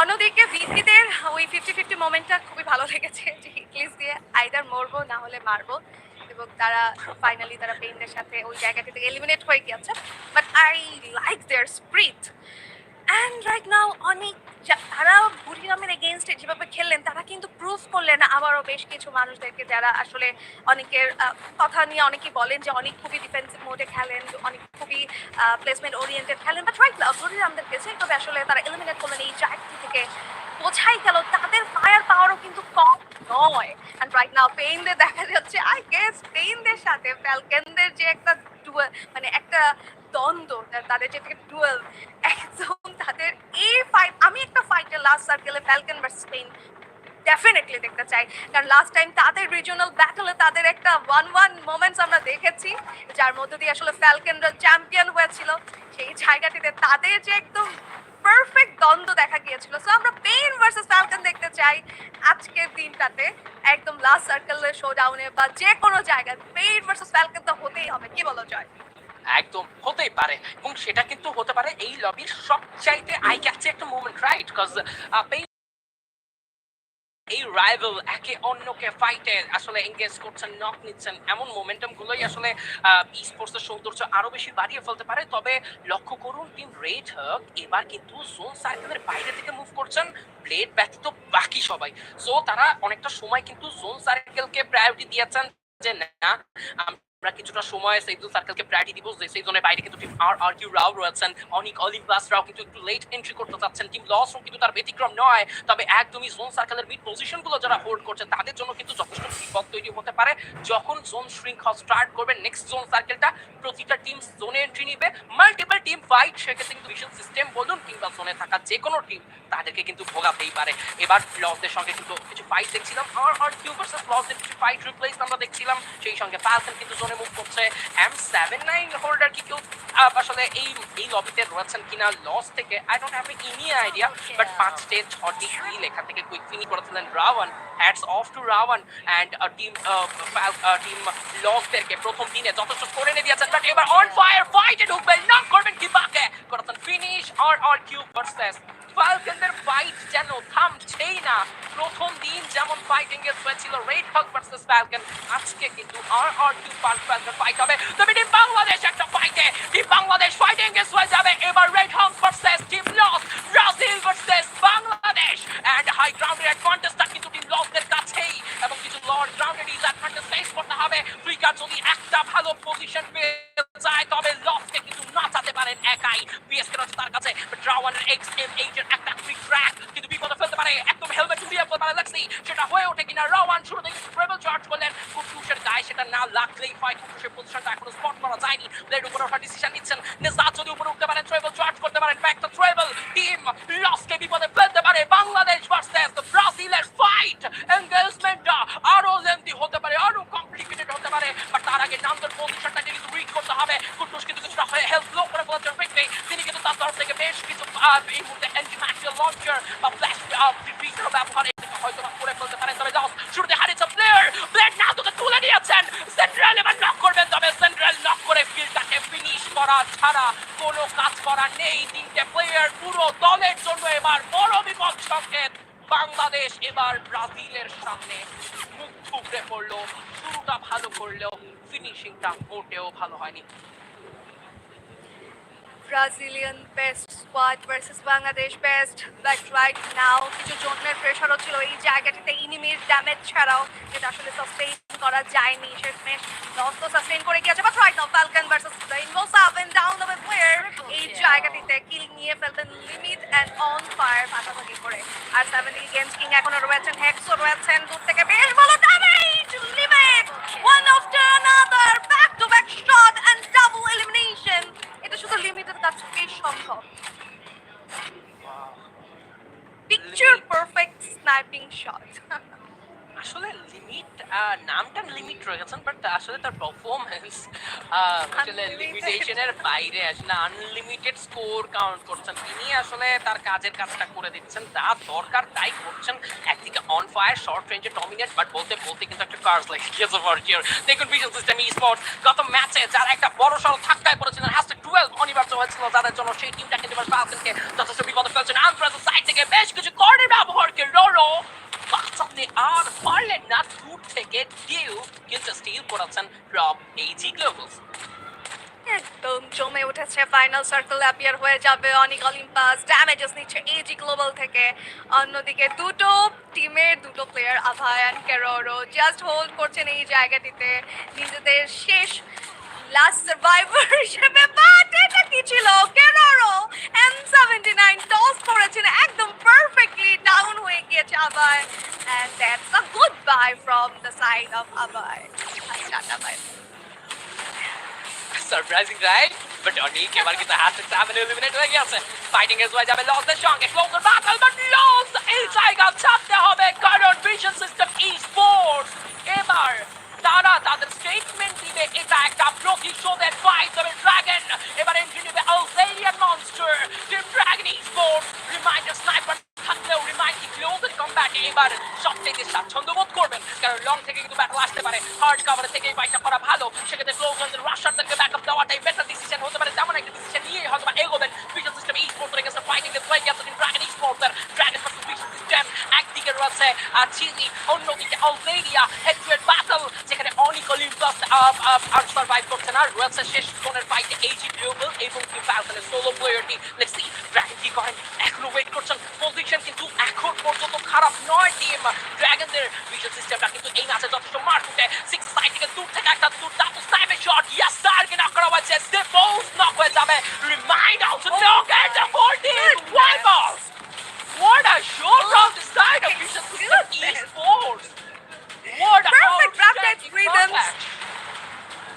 অন্যদিকে ভিপিদের ওই 50-50 মোমেন্টটা খুবই ভালো লেগেছে, যে হিটলিস্ট দিয়ে আইদার মরবো না হলে মারবো, এবং তারা ফাইনালি তারা পেইনদের সাথে ওই জায়গাটি থেকে এলিমিনেট হয়ে গিয়েছে। But I like their spirit and right now অনেক তারা বুড়িরামের এগেইনস্টে যেভাবে খেললেন, তারা কিন্তু প্রুভ করলেন আবারও বেশ কিছু মানুষদেরকে, যারা আসলে অনেকের কথা নিয়ে অনেকেই বলেন যে অনেক খুবই ডিফেন্সিভ মোডে খেলেন, অনেক খুবই প্লেসমেন্ট ওরিয়েন্টেড খেলেন, বাট রাইট নাও বুড়িরামদের গেছে, তবে আসলে তারা এলিমিনেট করলেন এই জায়গাটি থেকে। বোঝাই গেল তাদের ফায়ার পাওয়ারও কিন্তু কম নয়। অ্যান্ড রাইট নাও পেইনদের দেখা যাচ্ছে, আই গেস পেইনদের সাথে ফ্যালকনদের যে একটা মানে একটা দ্বন্দ্ব, তাদের যে ডুয়েল, একদম তাদের এই ফাইট, আমি একটা ফাইটের লাস্ট সার্কেলে ফ্যালকন ভার্সেস পেইন ডেফিনেটলি দেখতে চাই, কারণ লাস্ট টাইম তাদের রিজিওনাল ব্যাটলে তাদের একটা 1-1 মোমেন্টস আমরা দেখেছি, যার মধ্যে দিয়ে আসলে ফ্যালকনরা চ্যাম্পিয়ন হয়েছিল। সেই জায়গাটিতে তাদের যে একদম পারফেক্ট দ্বন্দ্ব দেখা গিয়েছিল। সো আমরা পেইন ভার্সেস ফ্যালকন দেখতে চাই আজকের দিনটাতে, একদম লাস্ট সার্কেলের শোডাউনে বা যে কোনো জায়গায় পেইন ভার্সেস ফ্যালকন তো হতেই হবে, কি বলো জয়? একদম হতেই পারে, এবং সেটা কিন্তু হতে পারে এই লবির সবচাইতে আই ক্যাচে একটা মুভমেন্ট, রাইট? বিকজ এই রাইভাল একে অন্যকে ফাইটে আসলে এঙ্গেজ করছেন, নক নিচ্ছেন, এমন মোমেন্টাম গুলোই আসলে ই স্পোর্টসের সৌন্দর্য আরো বেশি বাড়িয়ে ফেলতে পারে। তবে লক্ষ্য করুন টিম রেড হক এবার কিন্তু জোন সার্কেলের বাইরে থেকে মুভ করছেন, ব্লেড ব্যতীত বাকি সবাই। সো তারা অনেকটা সময় কিন্তু জোন সার্কেলকে প্রায়োরিটি দিয়েছেন, যে না আমরা কিছুটা সময় সেই জোন সার্কেলকে প্রায়োরিটি দিব, যে সেই জোনের বাইরে কিন্তু টিম RRQ রাও রয়েছেন, অনেক অলিম্পাসরাও কিন্তু একটু লেট এন্ট্রি করতে চাচ্ছেন, টিম লসও কিন্তু তার ব্যতিক্রম নয়। তবে একদমই জোন সার্কেলের মিড পজিশনগুলো যারা হোল্ড করছে তাদের জন্য কিন্তু যথেষ্ট বিপদ তৈরি হতে পারে। যখন জোন শৃঙ্খল স্টার্ট করবে নেক্সট জোন সার্কেলটা, প্রতিটা টিম জোনে এন্ট্রি নিবে, মাল্টিপল টিম ফাইট, সেক্ষেত্রে কিন্তু ভিশন সিস্টেম বলুন কিংবা জোনে থাকা যে কোনো টিম তাদেরকে কিন্তু ভোগাতেই পারে। এবার লসদের সঙ্গে কিন্তু কিছু ফাইট দেখছিলাম, RRQ ভার্সেস লসদের কিছু ফাইট রিপ্লেস আমরা দেখছিলাম, সেই সঙ্গে ফ্যালকন কিন্তু জোনে জোনে মুভ করছে M79 হোল্ডার কি কেউ আসলে এই লবিতে রয়েছেন কিনা লস থেকে I don't have any idea but 5টে 6টি কিল এখান থেকে কুইক ফিনিশ করেছিলেন Rawan hats off to Rawan and team লসদেরকে প্রথম দিনে যথেষ্ট করে এনে দিয়েছেন বাট এবার অন ফায়ার ফাইটে ঢুকবেন নক করবেন কিবাকে করেছেন ফিনিশ আর কিউ ভার্সেস ফালকনদের ফাইট যেন থামছেই না প্রথম দিন যেমন ফাইট এঙ্গেজ হয়েছিল রেড হক ভার্সেস ফালকন আজকে কিন্তু আর কিউ ফালকন ফাইট হবে তবে টিম বাংলাদেশ একটা ফাইটে টিম বাংলাদেশ ফাইট এঙ্গেজ হয়ে যাবে এবার Red Hawk versus team Los Brazil versus Bangladesh and high গ্রাউন্ডের অ্যাডভান্টেজটা কিন্তু টিম লসদের কাছেই এবং কিছু লর্ড গ্রাউন্ডের ডিসঅ্যাডভান্টেজ ফেস করতে হবে ফ্রিকার যদি একটা ভালো পজিশন পেয়ে যায় তবে লসকে কিন্তু নাচাতে পারেন একাই বিএসকে রয়েছে তার কাছে ড্রাওয়ানের XM8 এর একটা ফ্রি ট্র্যাক কিন্তু বিপদে ফেলতে পারে একদম হেলমেট উড়িয়ে ফেলতে পারে লেক্সি সেটা হয়ে ওঠে কিনা রাওয়ান শুরু থেকে ট্রেবল চার্জ করলেন কুটুসের গায়ে সেটা না লাগলেই হয় কুটুসের পজিশনটা এখনো স্পট করা যায়নি ব্লেড উপরে ওঠার ডিসিশন নিচ্ছেন নেজাত যদি উপরে উঠতে পারেন ট্রেবল চার্জ করতে পারেন ব্যাক টু ট্রেবল টিম লসকে বিপদে ফেলতে পারে বাংলাদেশ ভার্সেস ব্রাজিলের ফাইট এনগেজমেন্টটা আরো লেন্দি হতে পারে আরো কমপ্লিকেটেড হতে পারে বাট তার আগে নামদের পজিশনটা কিন্তু রিড করতে হবে কুটুস কিন্তু কিছুটা হেলথ লো করে ফেলেছেন উইকলি তিনি কিন্তু তার তরফ থেকে বেশ কিছু এই মুহূর্তে অ্যান্টি ম্যাটেরিয়াল লঞ্চার বা ফ্ল্যাশ ডিফিউজার ব্যবহার হয়তো করে ফেলতে পারেন তবে লস শুরুতে হারিয়েছে প্লেয়ার ব্লেড না তোকে তুলে নিয়েছেন সেন্ট্রাল এবার নক করবেন তবে সেন্ট্রাল নক করে ফিল্ডটাকে ফিনিশ করা ছাড়া কোনো কাজ করা নেই তিনটে প্লেয়ার পুরো দলের জন্য এবার বড় বিপদ সংকেত বাংলাদেশ এবার ব্রাজিলের সামনে মুখ থুবড়ে পড়লো শুরুটা ভালো করলেও ফিনিশিংটা মোটেও ভালো হয়নি Brazilian best squad versus Bangladesh best but right now কিছু জোনের প্রেশারও ছিল এই জায়গাটিতে ইনিমির ড্যামেজ ছাড়াও যেটা আসলে সাস্টেইন করা যায়নি শেষমেশ লস তো সাস্টেইন করে গিয়েছে but right now falcon versus rainbow seven down the player এই জায়গাটিতে কিল নিয়ে ফেলতেন লিমিট এন্ড অন ফায়ার পাশাপাশি করে আর 70 গেমস কিং এখনো রয়েছেন হেক্সও রয়েছেন দূর থেকে বেশ ভালো damage limit one after another back to back shot and double elimination এটা শুধু লিমিটেড কাছেই সম্ভব পিকচার পারফেক্ট স্নাইপিং শট আসলে লিমিট নামটা লিমিট রেখেছেন বাট আসলে তার পারফরমেন্স আসলে লিমিটেশনের বাইরে আসলে আনলিমিটেড স্কোর কাউন্ট করছেন তিনি আসলে তার কাজের কাজটা করে দিচ্ছেন যা দরকার তাই করছেন একদিকে অন ফায়ার শর্ট রেঞ্জে ডমিনেট বাট বলতে বলতে কিন্তু একটা curse like gets over here দেখুন ভিশন সিস্টেম স্পোর্টস গত ম্যাচে যারা একটা বড় সড় ধাক্কায় পড়েছিলেন #12 অনিবার্য হয়েছিল যাদের জন্য সেই টিমটা কিন্তু ফালকনকে যথেষ্ট বিপদে ফেলছেন আনপ্রেসেন্ট সাইড থেকে বেশ কিছু কর্নার ব্যবহারকে রোরো বাঁচাতে আর পারলেন না দূর থেকে ডিউ কিন্তু স্টিল করেছেন ফ্রম এইজি গ্লোবালস একদম জমে উঠেছে ফাইনাল সার্কেল অ্যাপিয়ার হয়ে যাবে অনিক অলিম্পাস ড্যামেজেস নিচ্ছে এজি গ্লোবাল থেকে অন্যদিকে দুটো টিমের দুটো প্লেয়ার আভায় অ্যান্ড কেরোরো জাস্ট হোল্ড করছেন এই জায়গাটিতে নিজেদের শেষ লাস্ট সার্ভাইভার হিসেবে বাট এটা কি ছিল কেরোরো M79 টস করেছেন একদম পারফেক্টলি ডাউন হয়ে গিয়েছে আভায় and that's a goodbye from the side of আভায় tata bye surprising right but অনেক এবার কিন্তু #7 এলিমিনেট হয়ে গেছে ফাইটিং এজ হয়ে যাবে লসের সঙ্গে ক্লোজার ব্যাটল বাট লস এই জায়গা ছাড়তে হবে কারণ ভিশন সিস্টেম স্পোর্টস এবার তারা তাদের স্টেটমেন্ট দিবে এটা একটা প্রতিশোধের ফাইট তবে ড্রাগন এবার এন্ট্রি নেবে Algerian monster team dragon sports reminder sniper থাকলেও রিমাইন্ড ক্লোজার কম্ব্যাটে এবার সবথেকে স্বাচ্ছন্দ্য বোধ করবেন কারণ লং থেকে কিন্তু ব্যাটল আসতে পারে হার্ড কভার থেকে এই ফাইটটা করা ভালো সেক্ষেত্রে ক্লোজারদের রাশারদেরকে ব্যাকআপ দেওয়াটাই বেটার ডিসিশন হতে পারে তেমন একটা ডিসিশন নিয়ে হয়তো এগোবেন Vision system Sports against fighting এর প্লে গেছে Dragon Sports Dragon versus Vision System একদিকে রয়েছে আর চিলি অন্যদিকে Algeria head to head battle যেখানে অনিক অলিম্পাস আর সার্ভাইভ করছেন আর রয়েছে শেষ কোণের ফাইটে এইজি গ্লোবাল এবং কি ফালকনের সোলো প্লেয়ারটি লেটস সি ড্রাগন কি করেন এখনো ওয়েট করছেন পজিশন কিন্তু এখন পর্যন্ত খারাপ নয় টিম ড্রাগনদের ভিশন সিস্টেমটা কিন্তু এই ম্যাচে যথেষ্ট মার ফুটে সিক্স সাইড থেকে দূর থেকে একটা দুর্দান্ত sniper shot yes target knock করা হয়েছে স্টেপ বোলস নক হয়ে যাবে remind also knock at the 14 wipe out What a show from the side of Vision System Esports! What a Perfect rapid outstanding rhythms. contact.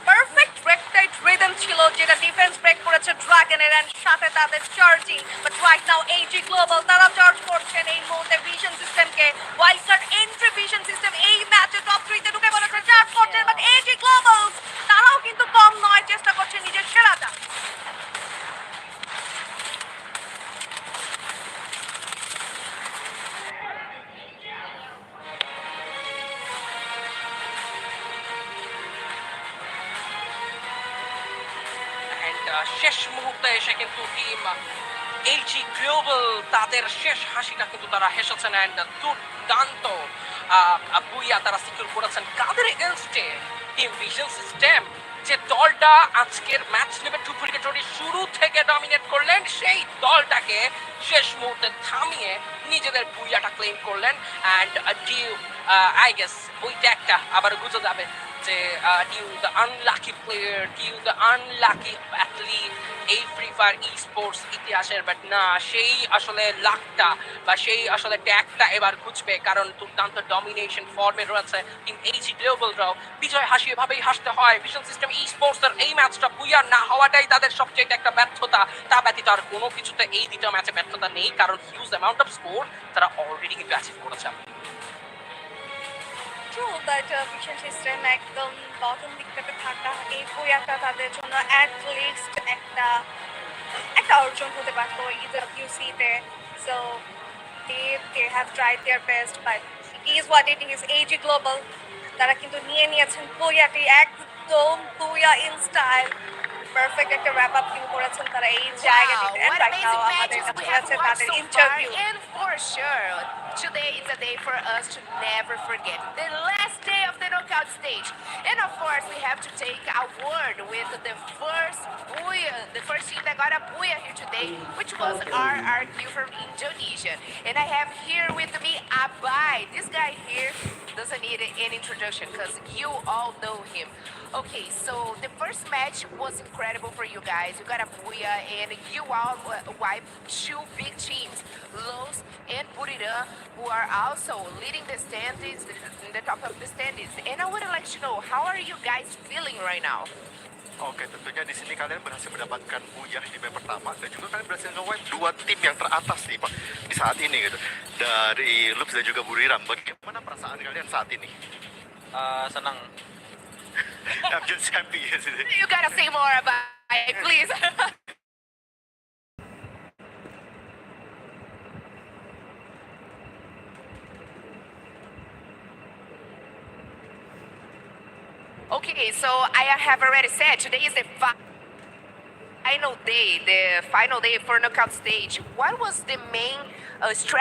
Perfect ব্রেকটাইট rhythm ছিল যেটা defence break করেছে ড্রাগনের and সাথে তাদের charging but right now এইজি Global তারা charge করছেন এই মুহূর্তে ভিশন সিস্টেমকে wild card entry Vision System এই ম্যাচে টপ 3 তে ঢুকে পড়েছে চার্জ করছেন বাট এইজি গ্লোবাল তারা মুহূর্তে এসে কিন্তু টিম এইচজি গ্লোবাল তাদের শেষ হাসিটা কিন্তু তারা হেসেছেন অ্যান্ড দুর্দান্ত বুইয়া তারা সিকিউর করেছেন কাদের এগেনস্টে টিম ভিশন সিস্টেম যে দলটা আজকের ম্যাচ নেবে টু ক্রিকেটরি শুরু থেকে ডমিনেট করলেন সেই দলটাকে শেষ মুহূর্তে থামিয়ে নিজেদের বুইয়াটা ক্লেম করলেন অ্যান্ড ডিউ আই গেস ওই ট্যাগটা আবার গুজে যাবে যে Dew the unlucky player Dew the unlucky athlete এই ফ্রি ফায়ার ই স্পোর্টস ইতিহাসের বাট না সেই আসলে লাকটা বা সেই আসলে ট্যাগটা এবার ঘুচবে কারণ দুর্দান্ত ডমিনেশন ফর্মে রয়েছে টিম এইচজি গ্লোবালরাও বিজয় হাসি এভাবেই হাসতে হয় ভিশন সিস্টেম ই স্পোর্টসের এই ম্যাচটা বুইয়ার না হওয়াটাই তাদের সবচেয়ে একটা ব্যর্থতা তা ব্যতীত আর কোনো কিছুতে এই দুটো ম্যাচে ব্যর্থতা নেই কারণ হিউজ অ্যামাউন্ট অফ স্কোর তারা অলরেডি কিন্তু অ্যাচিভ করেছে True, but vision system একদম বটম দিকটাতে থাকা এই বইয়াটা তাদের জন্য অ্যাট লিস্ট একটা অর্জন হতে পারতো ইডব্লিউসি তে so they have tried their best but it is what it is AG Global তারা কিন্তু নিয়েছেন বইয়াটি একদম বইয়া ইন স্টাইল পারফেক্ট একটা র্যাপ আপ কিল করেছেন তারা এই জায়গাটিতে Wow, and what right now amazing আমাদের matches কাছে we have আছে watched তাদের so far, interview and for sure, today is a day for us to never forget. The last day of the knockout stage. And of course, we have to take a word with the first Buya, the first team that got a Buya here today, which was RRQ from Indonesia. And I have here with me Abai. This guy here doesn't need an introduction because you all know him. Okay, so the first match was incredible for you guys. You got a Buya and you all wiped two big teams, Los and Burira, who are also leading the standings, in the top of the standings. And I would like to know, how are you guys feeling right now? Oke, tentunya di sini kalian berhasil mendapatkan buyah di map pertama dan juga kalian berhasil nge-wipe dua tim yang teratas nih Pak di saat ini gitu. Dari Loops dan juga Buriram. Bagaimana perasaan kalian saat ini? Senang. I'm just happy ya sih. You gotta say more about it, please. Okay, so I have already said today is the final day for knockout stage. What was the main strategy?